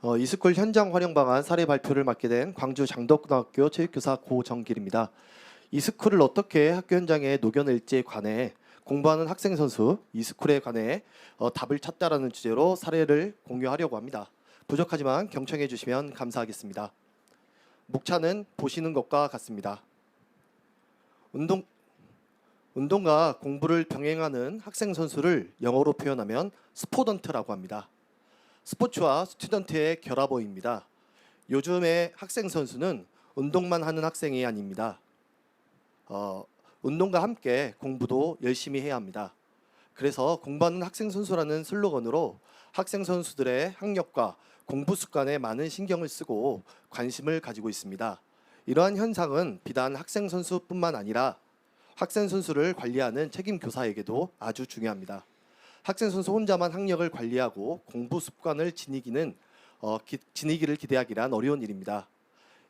이스쿨 현장 활용 방안 사례 발표를 맡게 된 광주 장덕고등학교 체육교사 고정길입니다. 이스쿨을 어떻게 학교 현장에 녹여낼지에 관해 공부하는 학생 선수 이스쿨에 관해 답을 찾다라는 주제로 사례를 공유하려고 합니다. 부족하지만 경청해 주시면 감사하겠습니다. 목차는 보시는 것과 같습니다. 운동과 공부를 병행하는 학생 선수를 영어로 표현하면 스포던트라고 합니다. 스포츠와 스튜던트의 결합어입니다. 요즘의 학생 선수는 운동만 하는 학생이 아닙니다. 운동과 함께 공부도 열심히 해야 합니다. 그래서 공부하는 학생 선수라는 슬로건으로 학생 선수들의 학력과 공부 습관에 많은 신경을 쓰고 관심을 가지고 있습니다. 이러한 현상은 비단 학생 선수뿐만 아니라 학생 선수를 관리하는 책임 교사에게도 아주 중요합니다. 학생 선수 혼자만 학력을 관리하고 공부 습관을 지니기를 기대하기란 어려운 일입니다.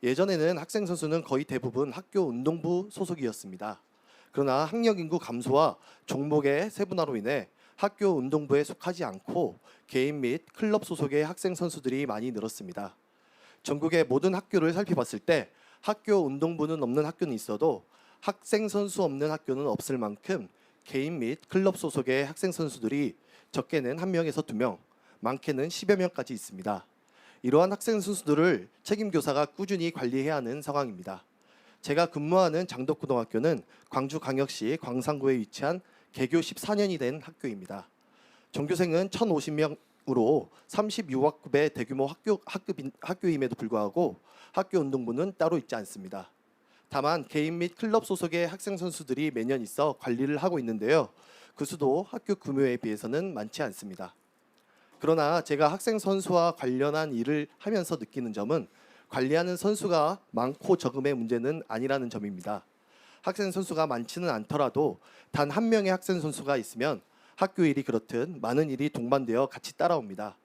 예전에는 학생 선수는 거의 대부분 학교 운동부 소속이었습니다. 그러나 학력 인구 감소와 종목의 세분화로 인해 학교 운동부에 속하지 않고 개인 및 클럽 소속의 학생 선수들이 많이 늘었습니다. 전국의 모든 학교를 살펴봤을 때 학교 운동부는 없는 학교는 있어도 학생 선수 없는 학교는 없을 만큼 개인 및 클럽 소속의 학생 선수들이 적게는 1명에서 2명, 많게는 10여 명까지 있습니다. 이러한 학생 선수들을 책임 교사가 꾸준히 관리해야 하는 상황입니다. 제가 근무하는 장덕고등학교는 광주광역시 광산구에 위치한 개교 14년이 된 학교입니다. 전교생은 1,050명으로 36학급의 대규모 학교임에도 불구하고 학교 운동부는 따로 있지 않습니다. 다만 개인 및 클럽 소속의 학생 선수들이 매년 있어 관리를 하고 있는데요. 그 수도 학교 규모에 비해서는 많지 않습니다. 그러나 제가 학생 선수와 관련한 일을 하면서 느끼는 점은 관리하는 선수가 많고 적음의 문제는 아니라는 점입니다. 학생 선수가 많지는 않더라도 단 1명의 학생 선수가 있으면 학교 일이 그렇듯 많은 일이 동반되어 같이 따라옵니다.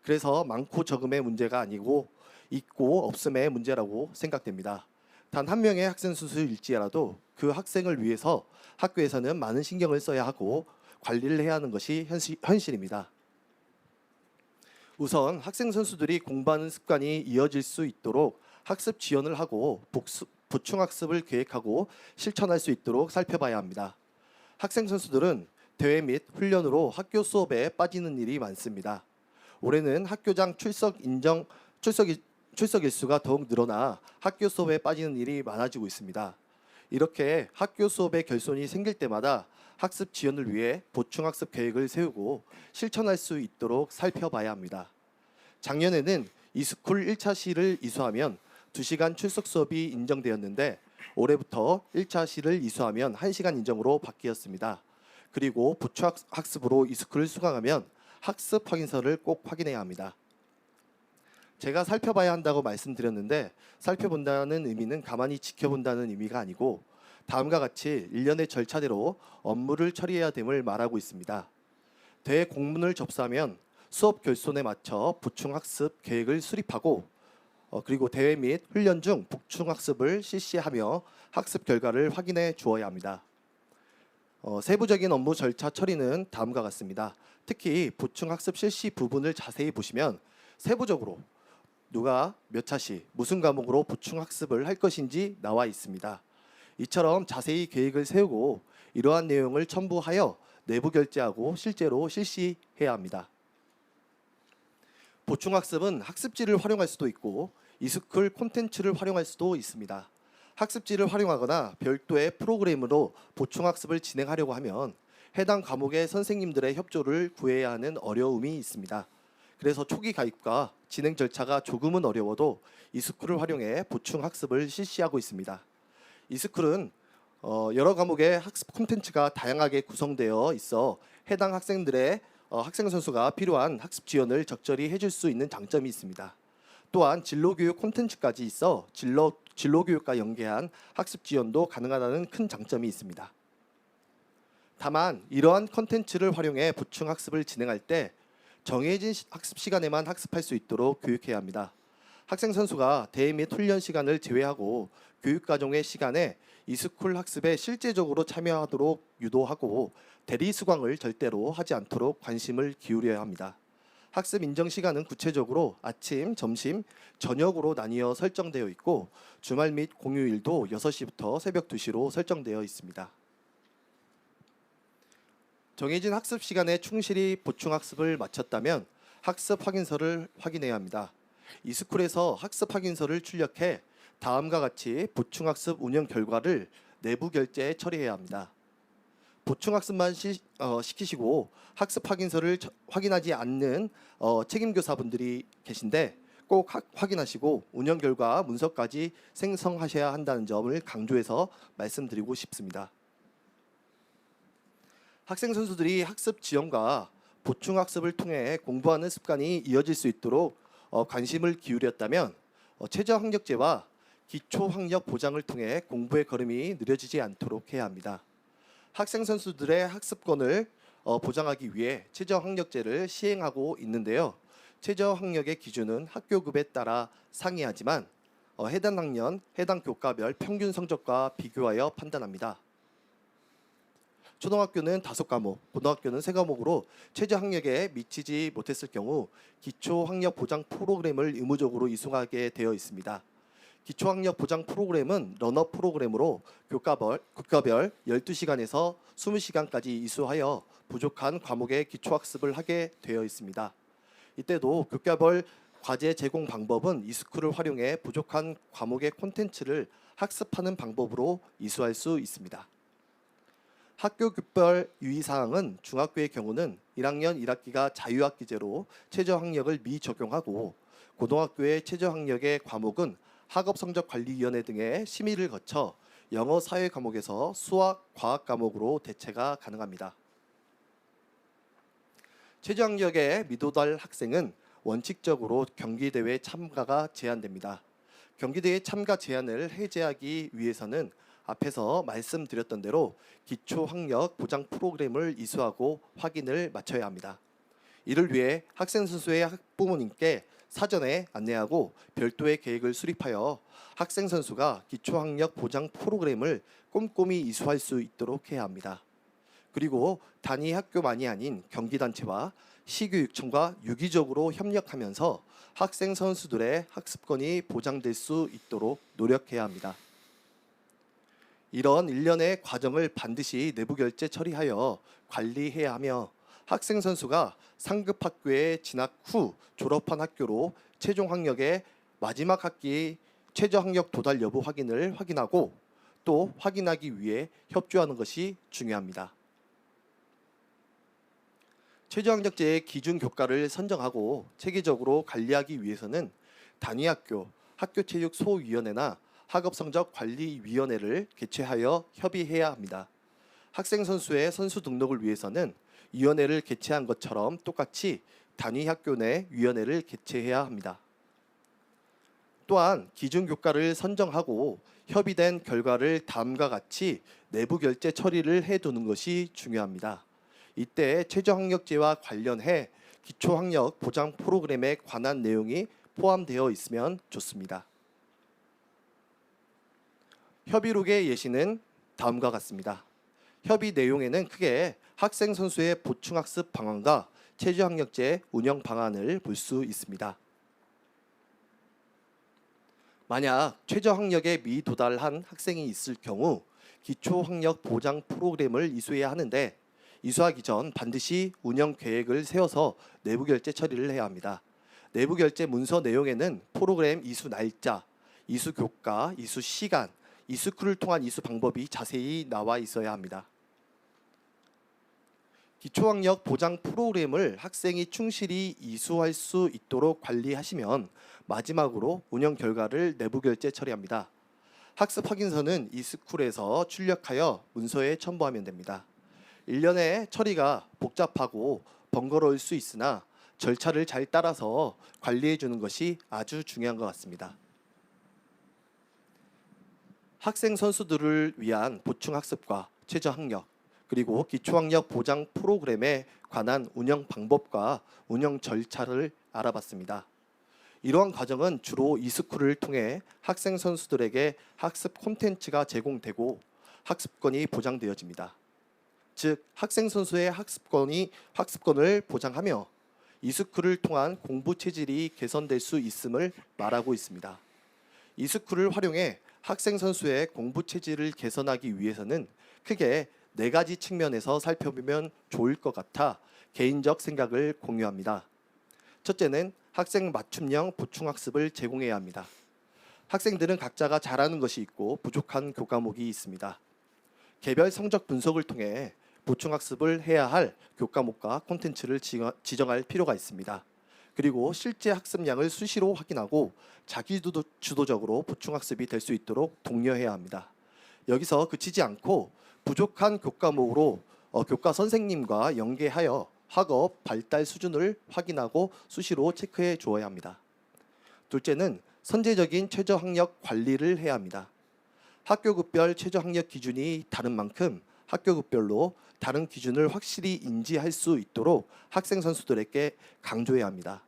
그래서 많고 적음의 문제가 아니고 있고 없음의 문제라고 생각됩니다. 단 1명의 학생 선수일지라도 그 학생을 위해서 학교에서는 많은 신경을 써야 하고 관리를 해야 하는 것이 현실입니다. 우선 학생 선수들이 공부하는 습관이 이어질 수 있도록 학습 지원을 하고 보충 학습을 계획하고 실천할 수 있도록 살펴봐야 합니다. 학생 선수들은 대회 및 훈련으로 학교 수업에 빠지는 일이 많습니다. 올해는 학교장 출석 일수가 더욱 늘어나 학교 수업에 빠지는 일이 많아지고 있습니다. 이렇게 학교 수업에 결손이 생길 때마다 학습 지원을 위해 보충학습 계획을 세우고 실천할 수 있도록 살펴봐야 합니다. 작년에는 이스쿨 1차 시를 이수하면 2시간 출석 수업이 인정되었는데 올해부터 1차 시를 이수하면 1시간 인정으로 바뀌었습니다. 그리고 보충학습으로 이스쿨을 수강하면 학습 확인서를 꼭 확인해야 합니다. 제가 살펴봐야 한다고 말씀드렸는데 살펴본다는 의미는 가만히 지켜본다는 의미가 아니고 다음과 같이 일련의 절차대로 업무를 처리해야 됨을 말하고 있습니다. 대회 공문을 접수하면 수업 결손에 맞춰 보충학습 계획을 수립하고 그리고 대회 및 훈련 중 보충학습을 실시하며 학습 결과를 확인해 주어야 합니다. 세부적인 업무 절차 처리는 다음과 같습니다. 특히 보충학습 실시 부분을 자세히 보시면 세부적으로 누가 몇 차시 무슨 과목으로 보충학습을 할 것인지 나와 있습니다. 이처럼 자세히 계획을 세우고 이러한 내용을 첨부하여 내부 결제하고 실제로 실시해야 합니다. 보충학습은 학습지를 활용할 수도 있고 이스쿨 콘텐츠를 활용할 수도 있습니다. 학습지를 활용하거나 별도의 프로그램으로 보충학습을 진행하려고 하면 해당 과목의 선생님들의 협조를 구해야 하는 어려움이 있습니다. 그래서 초기 가입과 진행 절차가 조금은 어려워도 이스쿨을 활용해 보충학습을 실시하고 있습니다. 이스쿨은 여러 과목의 학습 콘텐츠가 다양하게 구성되어 있어 해당 학생들의 학생 선수가 필요한 학습 지원을 적절히 해줄 수 있는 장점이 있습니다. 또한 진로교육 콘텐츠까지 있어 진로교육과 연계한 학습 지원도 가능하다는 큰 장점이 있습니다. 다만 이러한 콘텐츠를 활용해 보충학습을 진행할 때 정해진 학습 시간에만 학습할 수 있도록 교육해야 합니다. 학생 선수가 대회 및 훈련 시간을 제외하고 교육과정의 시간에 이스쿨 학습에 실제적으로 참여하도록 유도하고 대리 수강을 절대로 하지 않도록 관심을 기울여야 합니다. 학습 인정 시간은 구체적으로 아침, 점심, 저녁으로 나뉘어 설정되어 있고 주말 및 공휴일도 6시부터 새벽 2시로 설정되어 있습니다. 정해진 학습 시간에 충실히 보충 학습을 마쳤다면 학습 확인서를 확인해야 합니다. 이스쿨에서 학습 확인서를 출력해 다음과 같이 보충 학습 운영 결과를 내부 결제에 처리해야 합니다. 보충 학습만 시키시고 학습 확인서를 확인하지 않는 책임 교사분들이 계신데 꼭 확인하시고 운영 결과 문서까지 생성하셔야 한다는 점을 강조해서 말씀드리고 싶습니다. 학생 선수들이 학습 지원과 보충 학습을 통해 공부하는 습관이 이어질 수 있도록 관심을 기울였다면 최저학력제와 기초학력 보장을 통해 공부의 걸음이 느려지지 않도록 해야 합니다. 학생 선수들의 학습권을 보장하기 위해 최저학력제를 시행하고 있는데요. 최저학력의 기준은 학교급에 따라 상이하지만 해당 학년, 해당 교과별 평균 성적과 비교하여 판단합니다. 초등학교는 5과목, 고등학교는 3과목으로 최저학력에 미치지 못했을 경우 기초학력 보장 프로그램을 의무적으로 이수하게 되어 있습니다. 기초학력 보장 프로그램은 런업 프로그램으로 교과별 12시간에서 20시간까지 이수하여 부족한 과목의 기초학습을 하게 되어 있습니다. 이때도 교과별 과제 제공 방법은 이스쿨을 활용해 부족한 과목의 콘텐츠를 학습하는 방법으로 이수할 수 있습니다. 학교급별 유의사항은 중학교의 경우는 1학년 1학기가 자유학기제로 최저학력을 미적용하고 고등학교의 최저학력의 과목은 학업성적관리위원회 등의 심의를 거쳐 영어 사회 과목에서 수학, 과학 과목으로 대체가 가능합니다. 최저학력에 미도달 학생은 원칙적으로 경기대회 참가가 제한됩니다. 경기대회 참가 제한을 해제하기 위해서는 앞에서 말씀드렸던 대로 기초학력 보장 프로그램을 이수하고 확인을 마쳐야 합니다. 이를 위해 학생 선수의 학부모님께 사전에 안내하고 별도의 계획을 수립하여 학생 선수가 기초학력 보장 프로그램을 꼼꼼히 이수할 수 있도록 해야 합니다. 그리고 단위 학교만이 아닌 경기단체와 시교육청과 유기적으로 협력하면서 학생 선수들의 학습권이 보장될 수 있도록 노력해야 합니다. 이런 일련의 과정을 반드시 내부 결제 처리하여 관리해야 하며 학생 선수가 상급 학교에 진학 후 졸업한 학교로 최종 학력의 마지막 학기 최저 학력 도달 여부 확인을 확인하고 또 확인하기 위해 협조하는 것이 중요합니다. 최저학력제의 기준 교과를 선정하고 체계적으로 관리하기 위해서는 단위학교, 학교체육소위원회나 학업성적관리위원회를 개최하여 협의해야 합니다. 학생 선수의 선수 등록을 위해서는 위원회를 개최한 것처럼 똑같이 단위학교 내 위원회를 개최해야 합니다. 또한 기준 교과를 선정하고 협의된 결과를 다음과 같이 내부 결제 처리를 해두는 것이 중요합니다. 이때 최저학력제와 관련해 기초학력 보장 프로그램에 관한 내용이 포함되어 있으면 좋습니다. 협의록의 예시는 다음과 같습니다. 협의 내용에는 크게 학생 선수의 보충학습 방안과 최저학력제 운영 방안을 볼 수 있습니다. 만약 최저학력에 미도달한 학생이 있을 경우 기초학력 보장 프로그램을 이수해야 하는데 이수하기 전 반드시 운영 계획을 세워서 내부 결제 처리를 해야 합니다. 내부 결제 문서 내용에는 프로그램 이수 날짜, 이수 교과, 이수 시간, 이스쿨을 통한 이수 방법이 자세히 나와 있어야 합니다. 기초학력 보장 프로그램을 학생이 충실히 이수할 수 있도록 관리하시면 마지막으로 운영 결과를 내부 결제 처리합니다. 학습 확인서는 이스쿨에서 출력하여 문서에 첨부하면 됩니다. 일련의 처리가 복잡하고 번거로울 수 있으나 절차를 잘 따라서 관리해 주는 것이 아주 중요한 것 같습니다. 학생 선수들을 위한 보충 학습과 최저 학력 그리고 기초학력 보장 프로그램에 관한 운영 방법과 운영 절차를 알아봤습니다. 이러한 과정은 주로 이스쿨을 통해 학생 선수들에게 학습 콘텐츠가 제공되고 학습권이 보장되어집니다. 즉 학생 선수의 학습권을 보장하며 이스쿨을 통한 공부 체질이 개선될 수 있음을 말하고 있습니다. 이스쿨을 활용해 학생 선수의 공부 체질을 개선하기 위해서는 크게 4가지 측면에서 살펴보면 좋을 것 같아 개인적 생각을 공유합니다. 첫째는 학생 맞춤형 보충학습을 제공해야 합니다. 학생들은 각자가 잘하는 것이 있고 부족한 교과목이 있습니다. 개별 성적 분석을 통해 보충학습을 해야 할 교과목과 콘텐츠를 지정할 필요가 있습니다. 그리고 실제 학습량을 수시로 확인하고 자기주도적으로 보충학습이 될 수 있도록 독려해야 합니다. 여기서 그치지 않고 부족한 교과목으로 교과 선생님과 연계하여 학업 발달 수준을 확인하고 수시로 체크해 주어야 합니다. 둘째는 선제적인 최저학력 관리를 해야 합니다. 학교급별 최저학력 기준이 다른 만큼 학교급별로 다른 기준을 확실히 인지할 수 있도록 학생 선수들에게 강조해야 합니다.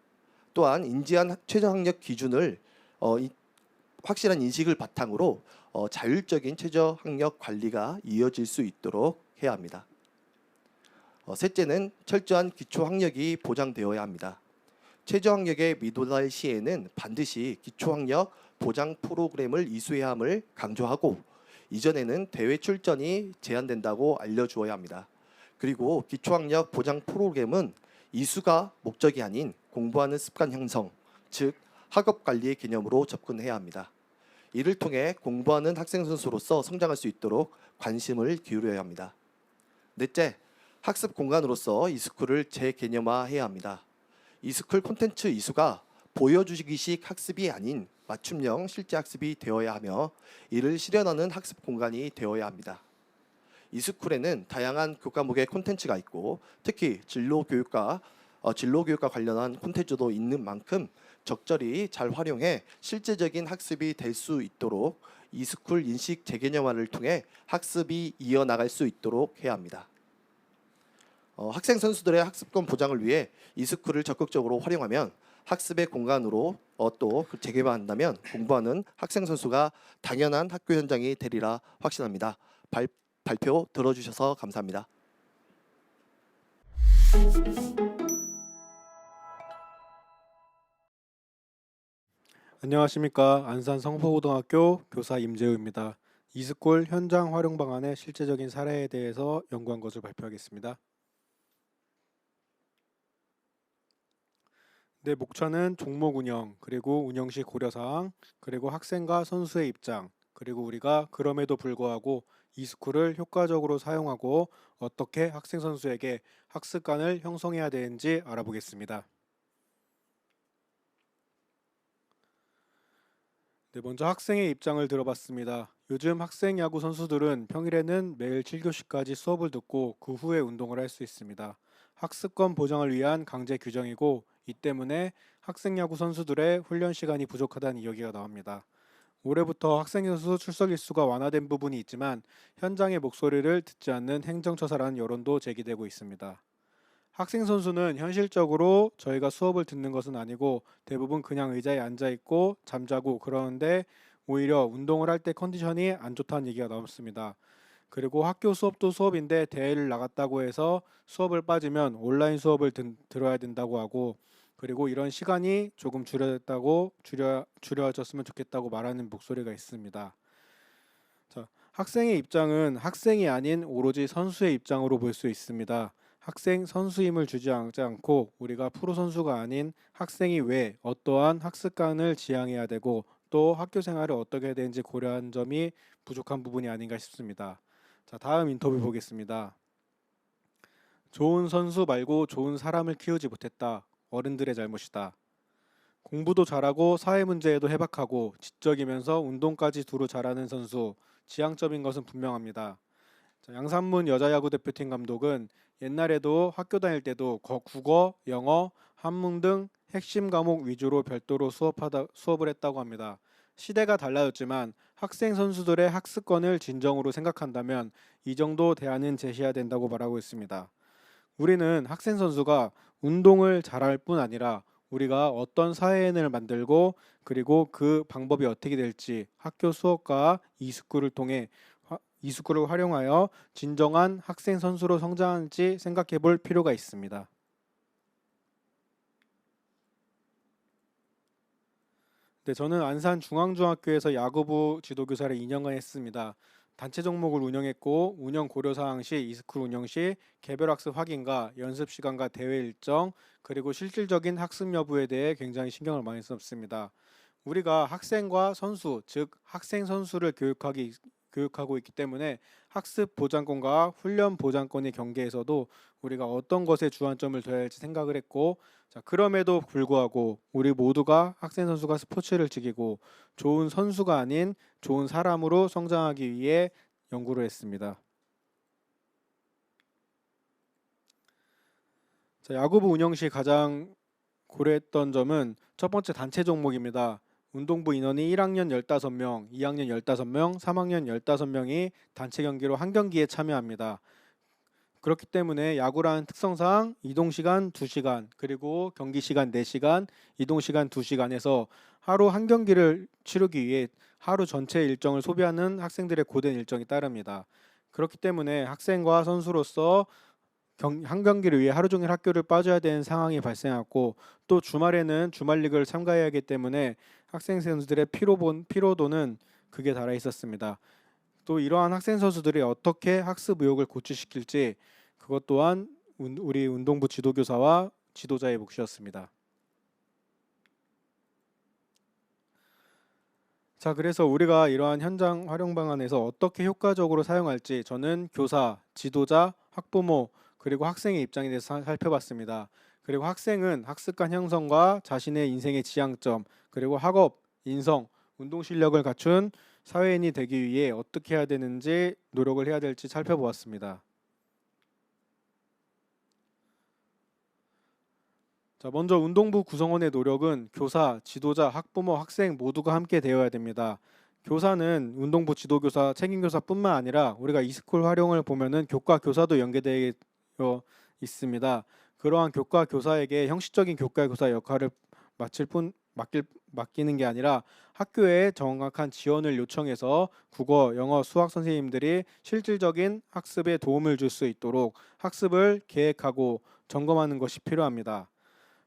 또한 인지한 최저학력 기준을 확실한 인식을 바탕으로 자율적인 최저학력 관리가 이어질 수 있도록 해야 합니다. 셋째는 철저한 기초학력이 보장되어야 합니다. 최저학력에 미도달 시에는 반드시 기초학력 보장 프로그램을 이수해야 함을 강조하고 이전에는 대회 출전이 제한된다고 알려주어야 합니다. 그리고 기초학력 보장 프로그램은 이수가 목적이 아닌 공부하는 습관 형성, 즉 학업 관리의 개념으로 접근해야 합니다. 이를 통해 공부하는 학생 선수로서 성장할 수 있도록 관심을 기울여야 합니다. 넷째, 학습 공간으로서 이스쿨을 재개념화해야 합니다. 이스쿨 콘텐츠 이수가 보여주기식 학습이 아닌 맞춤형 실제 학습이 되어야 하며 이를 실현하는 학습 공간이 되어야 합니다. 이스쿨에는 다양한 교과목의 콘텐츠가 있고 특히 진로교육과 관련한 콘텐츠도 있는 만큼 적절히 잘 활용해 실제적인 학습이 될 수 있도록 이스쿨 인식 재개념화를 통해 학습이 이어나갈 수 있도록 해야 합니다. 학생 선수들의 학습권 보장을 위해 이스쿨을 적극적으로 활용하면 학습의 공간으로 또 재개발한다면 공부하는 학생 선수가 당연한 학교 현장이 되리라 확신합니다. 발표 들어주셔서 감사합니다. 안녕하십니까. 안산 성포고등학교 교사 임재우입니다. 이스쿨 현장 활용 방안의 실제적인 사례에 대해서 연구한 것을 발표하겠습니다. 네, 목차는 종목 운영, 그리고 운영 시 고려사항, 그리고 학생과 선수의 입장, 그리고 우리가 그럼에도 불구하고 이스쿨을 효과적으로 사용하고 어떻게 학생 선수에게 학습관을 형성해야 되는지 알아보겠습니다. 네, 먼저 학생의 입장을 들어봤습니다. 요즘 학생 야구 선수들은 평일에는 매일 7교시까지 수업을 듣고 그 후에 운동을 할 수 있습니다. 학습권 보장을 위한 강제 규정이고 이 때문에 학생 야구 선수들의 훈련 시간이 부족하다는 이야기가 나옵니다. 올해부터 학생 선수 출석 일수가 완화된 부분이 있지만 현장의 목소리를 듣지 않는 행정처사라는 여론도 제기되고 있습니다. 학생 선수는 현실적으로 저희가 수업을 듣는 것은 아니고 대부분 그냥 의자에 앉아 있고 잠자고 그러는데 오히려 운동을 할 때 컨디션이 안 좋다는 얘기가 나왔습니다. 그리고 학교 수업도 수업인데 대회를 나갔다고 해서 수업을 빠지면 온라인 수업을 들어야 된다고 하고 그리고 이런 시간이 조금 줄여졌으면 좋겠다고 말하는 목소리가 있습니다. 자, 학생의 입장은 학생이 아닌 오로지 선수의 입장으로 볼 수 있습니다. 학생 선수임을 주장하지 않고 우리가 프로 선수가 아닌 학생이 왜 어떠한 학습관을 지향해야 되고 또 학교 생활을 어떻게 해야 되는지 고려한 점이 부족한 부분이 아닌가 싶습니다. 자, 다음 인터뷰 보겠습니다. 좋은 선수 말고 좋은 사람을 키우지 못했다. 어른들의 잘못이다. 공부도 잘하고 사회 문제에도 해박하고 지적이면서 운동까지 두루 잘하는 선수, 지향점인 것은 분명합니다. 양산문 여자야구 대표팀 감독은 옛날에도 학교 다닐 때도 국어, 영어, 한문 등 핵심 과목 위주로 별도로 수업을 했다고 합니다. 시대가 달라졌지만 학생 선수들의 학습권을 진정으로 생각한다면 이 정도 대안은 제시해야 된다고 말하고 있습니다. 우리는 학생 선수가 운동을 잘할 뿐 아니라 우리가 어떤 사회인을 만들고 그리고 그 방법이 어떻게 될지 학교 수업과 이스쿨을 통해 이스쿨을 활용하여 진정한 학생 선수로 성장할지 생각해 볼 필요가 있습니다. 네, 저는 안산 중앙중학교에서 야구부 지도교사를 2년간 했습니다. 단체 종목을 운영했고 운영 고려 사항 시 이스쿨 운영 시 개별 학습 확인과 연습 시간과 대회 일정 그리고 실질적인 학습 여부에 대해 굉장히 신경을 많이 썼습니다. 우리가 학생과 선수, 즉 학생 선수를 교육하고 있기 때문에 학습 보장권과 훈련 보장권의 경계에서도 우리가 어떤 것에 주안점을 둬야 할지 생각을 했고, 자, 그럼에도 불구하고 우리 모두가 학생 선수가 스포츠를 즐기고 좋은 선수가 아닌 좋은 사람으로 성장하기 위해 연구를 했습니다. 자, 야구부 운영 시 가장 고려했던 점은 첫 번째 단체 종목입니다. 운동부 인원이 1학년 15명, 2학년 15명, 3학년 15명이 단체 경기로 한 경기에 참여합니다. 그렇기 때문에 야구라는 특성상 이동 시간 2시간, 그리고 경기 시간 4시간, 이동 시간 2시간에서 하루 한 경기를 치르기 위해 하루 전체 일정을 소비하는 학생들의 고된 일정이 따릅니다. 그렇기 때문에 학생과 선수로서 한 경기를 위해 하루 종일 학교를 빠져야 되는 상황이 발생했고, 또 주말에는 주말 리그를 참가해야 하기 때문에 학생 선수들의 피로도는 극에 달해 있었습니다. 또 이러한 학생 선수들이 어떻게 학습 의욕을 고취시킬지 그것 또한 우리 운동부 지도교사와 지도자의 몫이었습니다. 자, 그래서 우리가 이러한 현장 활용 방안에서 어떻게 효과적으로 사용할지 저는 교사, 지도자, 학부모 그리고 학생의 입장에 대해서 살펴봤습니다. 그리고 학생은 학습관 형성과 자신의 인생의 지향점, 그리고 학업, 인성, 운동 실력을 갖춘 사회인이 되기 위해 어떻게 해야 되는지 노력을 해야 될지 살펴보았습니다. 자, 먼저 운동부 구성원의 노력은 교사, 지도자, 학부모, 학생 모두가 함께 되어야 됩니다. 교사는 운동부 지도교사, 책임교사뿐만 아니라 우리가 이스쿨 활용을 보면은 교과 교사도 연계되어 있습니다. 그러한 교과 교사에게 형식적인 교과 교사 역할을 맡기는 게 아니라 학교에 정확한 지원을 요청해서 국어, 영어, 수학 선생님들이 실질적인 학습에 도움을 줄 수 있도록 학습을 계획하고 점검하는 것이 필요합니다.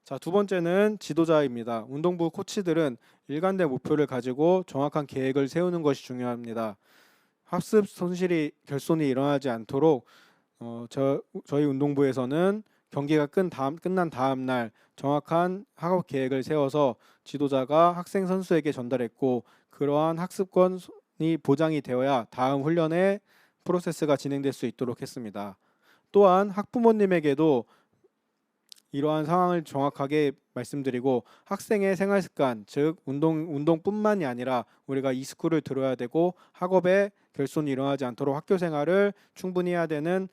자, 두 번째는 지도자입니다. 운동부 코치들은 일관된 목표를 가지고 정확한 계획을 세우는 것이 중요합니다. 학습 결손이 일어나지 않도록 저희 운동부에서는 경기가 끝난 다음 날 정확한 학업 계획을 세워서 지도자가 학생 선수에게 전달했고, 그러한 학습권이 보장이 되어야 다음 훈련의 프로세스가 진행될 수 있도록 했습니다. 또한 학부모님에게도 이러한 상황을 정확하게 말씀드리고 학생의 생활 습관, 즉 운동뿐만이 아니라 우리가 이스쿨을 들어야 되고 학업에 결손이 일어나지 않도록 학교 생활을 충분히 해야 되는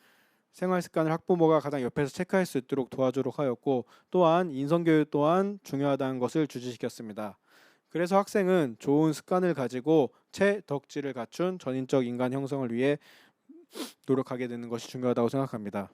생활 습관을 학부모가 가장 옆에서 체크할 수 있도록 도와주도록 하였고, 또한 인성교육 또한 중요하다는 것을 주지시켰습니다. 그래서 학생은 좋은 습관을 가지고 채덕지를 갖춘 전인적 인간 형성을 위해 노력하게 되는 것이 중요하다고 생각합니다.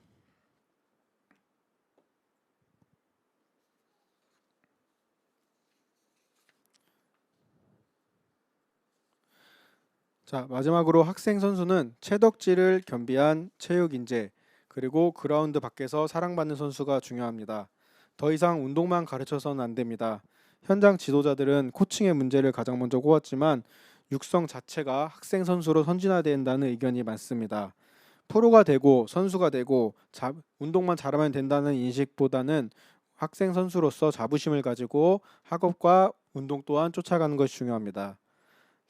자, 마지막으로 학생 선수는 채덕지를 겸비한 체육 인재, 그리고 그라운드 밖에서 사랑받는 선수가 중요합니다. 더 이상 운동만 가르쳐서는 안 됩니다. 현장 지도자들은 코칭의 문제를 가장 먼저 꼽았지만 육성 자체가 학생 선수로 선진화된다는 의견이 많습니다. 프로가 되고 선수가 되고 운동만 잘하면 된다는 인식보다는 학생 선수로서 자부심을 가지고 학업과 운동 또한 쫓아가는 것이 중요합니다.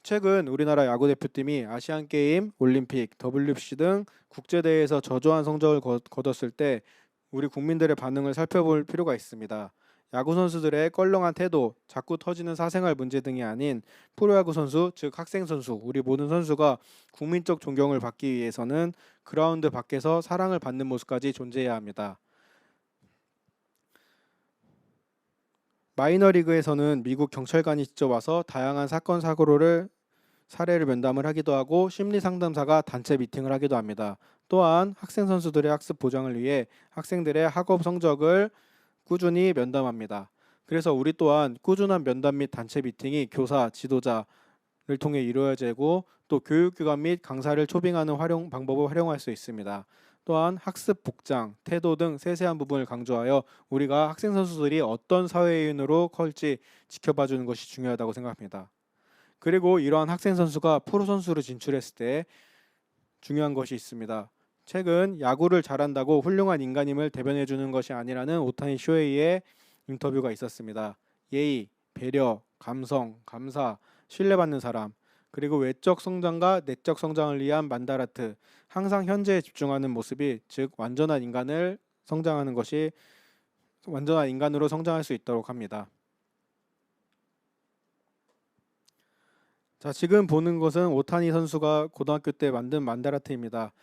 최근 우리나라 야구 대표팀이 아시안 게임, 올림픽, WBC 등 국제대회에서 저조한 성적을 거뒀을 때 우리 국민들의 반응을 살펴볼 필요가 있습니다. 야구 선수들의 껄렁한 태도, 자꾸 터지는 사생활 문제 등이 아닌 프로야구 선수, 즉 학생 선수, 우리 모든 선수가 국민적 존경을 받기 위해서는 그라운드 밖에서 사랑을 받는 모습까지 존재해야 합니다. 마이너리그에서는 미국 경찰관이 직접 와서 다양한 사건 사례를 면담을 하기도 하고 심리 상담사가 단체 미팅을 하기도 합니다. 또한 학생 선수들의 학습 보장을 위해 학생들의 학업 성적을 꾸준히 면담합니다. 그래서 우리 또한 꾸준한 면담 및 단체 미팅이 교사, 지도자를 통해 이루어지고 또 교육기관 및 강사를 초빙하는 방법을 활용할 수 있습니다. 또한 학습 복장, 태도 등 세세한 부분을 강조하여 우리가 학생 선수들이 어떤 사회인으로 클지 지켜봐 주는 것이 중요하다고 생각합니다. 그리고 이러한 학생 선수가 프로 선수로 진출했을 때 중요한 것이 있습니다. 최근 야구를 잘한다고 훌륭한 인간임을 대변해 주는 것이 아니라는 오타니 쇼헤이의 인터뷰가 있었습니다. 예의, 배려, 감성, 감사, 신뢰받는 사람, 그리고 외적 성장과 내적 성장을 위한 만다라트, 항상 현재에 집중하는 모습이 즉 완전한 인간으로 성장할 수 있도록 합니다. 자, 지금 보는 것은 오타니 선수가 고등학교 때 만든 만다라트입니다.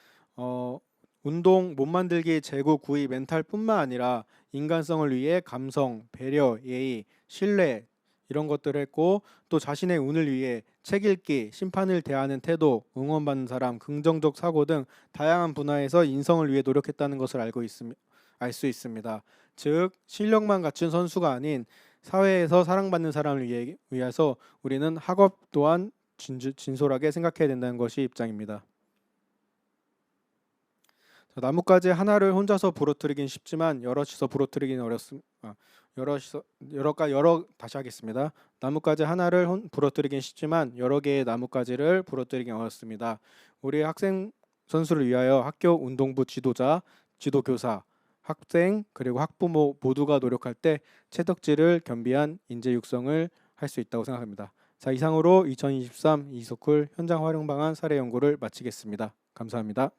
운동, 몸 만들기, 제구, 구위, 멘탈뿐만 아니라 인간성을 위해 감성, 배려, 예의, 신뢰 이런 것들을 했고 또 자신의 운을 위해 책 읽기, 심판을 대하는 태도, 응원받는 사람, 긍정적 사고 등 다양한 분야에서 인성을 위해 노력했다는 것을 알 수 있습니다. 즉 실력만 갖춘 선수가 아닌 사회에서 사랑받는 사람을 위해서 우리는 학업 또한 진솔하게 생각해야 된다는 것이 입장입니다. 자, 나뭇가지 하나를 혼자서 부러뜨리긴 쉽지만 여럿이서 부러뜨리긴 어렵습니다. 다시 하겠습니다. 나뭇가지 하나를 부러뜨리긴 쉽지만 여러 개의 나뭇가지를 부러뜨리긴 어렵습니다. 우리 학생 선수를 위하여 학교 운동부 지도자, 지도교사, 학생 그리고 학부모 모두가 노력할 때 채덕지를 겸비한 인재 육성을 할 수 있다고 생각합니다. 자, 이상으로 2023 이소쿨 현장 활용 방안 사례 연구를 마치겠습니다. 감사합니다.